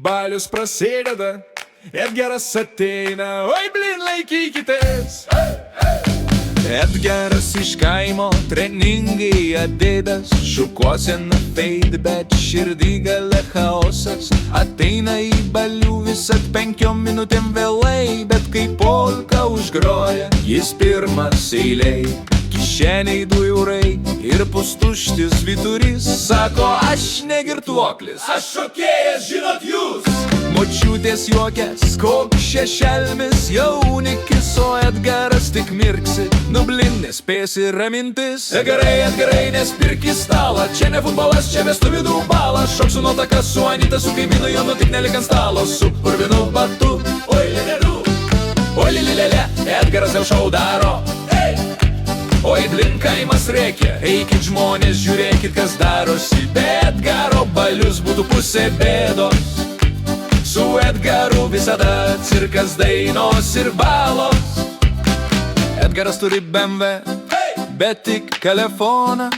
balius prasideda, Edgaras ateina, oi blin, laikykitės. Edgaras iš kaimo, treningai Adidas, šukuosena fade, bet širdį gale chaosas. Ateina į balių visat 5 minutėm vėlai, bet kai polka užgroja, jis pirmas eilėj. Kišeniai 2 eurai ir pustuštis vyturys, sako, aš ne girtuoklis, aš šokėjas, žinot jūs. Močiutės juokės, koks šešelmis, jaunikis, o Edgaras tik mirksi, nublin nespėsi ramintis. Edgarai, nespirk į stalą, čia ne futbolas, čia vestuvių balas. Šoksiu nuotaką su Anita, su kaimynu Jonu, tik nelik ant stalo, su purvinu batu. Oi lelelu, oi lelelele, Edgaras jau šou daro. Oi blin, kaimas rėkia, eikit žmonės, žiūrėkit kas darosi. Be Edgaro balius būtų pusė bėdos. Su Edgaru visada cirkas, dainos ir balos. Edgaras turi BMW, bet tik telefoną.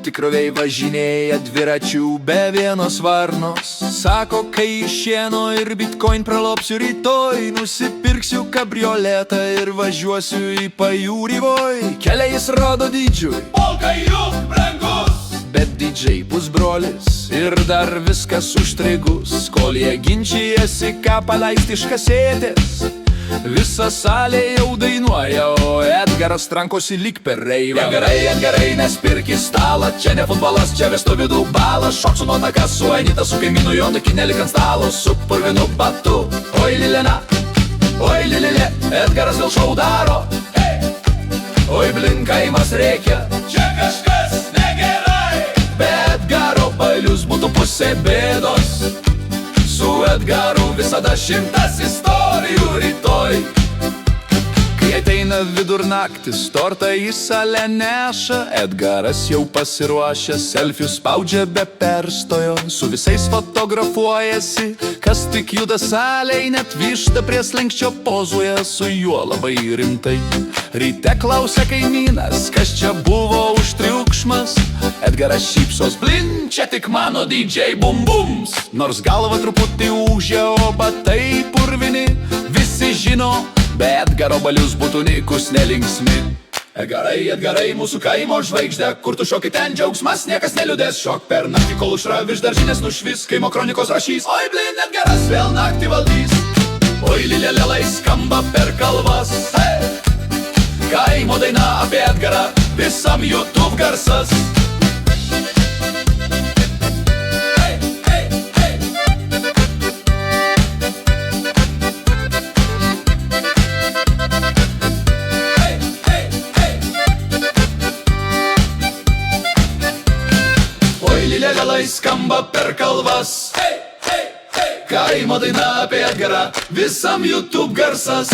Tikroviai važinėja dviračių be vienos varnos. Sako, kai iš šieno ir bitcoin pralopsiu rytoj, nusipirksiu kabrioletą ir važiuosiu į pajūrį voj. Keliais rodo dydžiui, polka juk brangus, bet dydžiai pusbrolis ir dar viskas užstrigus. Kol jie ginčijasi, ką paleisti iš kasetės, visa salė jau dainuoja, o Edgaras trankosi lyg per reivą. Edgarai, nespirk į stalą, čia ne futbolas, čia vestuvių balas. Šoksiu nuotaką su Anita, su kaimynu Jonu, tik nelik ant stalo, su purvinu batu. Oi lilena, oi lilelė, Edgaras vėl šou daro. Oi blin, kaimas rėkia, čia kažkas negerai. Be Edgaro balius būtų pusė bėdos. Su Edgaru visada 100 istorijų rytoj. Kai ateina vidurnaktis, tortą į salę neša, Edgaras jau pasiruošęs, selfius spaudžia be perstojo. Su visais fotografuojasi, kas tik juda salėj, net višta prie slenkščio pozuoja su juo labai rimtai. Ryte klausia kaimynas, kas čia buvo už triukšmas. Edgaras šypsos, blin, čia tik mano DJ bum bums. Nors galva truputį ūžia, o batai purvini, visi žino, be Edgaro balius būtų nykus nelinksmi. Edgarai, mūsų kaimo žvaigždė, kur tu šoki ten džiaugsmas, niekas neliūdės. Šok per naktį, kol užra virš daržinės nušvis, kaimo kronikos rašys. Oi blin, Edgaras vėl naktį valdys. Oi lilelelai skamba per kalvas. Kaimo daina apie Edgarą, visam YouTube garsas. Lilelelai skamba per kalvas. Kaimo daina apie Edgarą, visam YouTube garsas.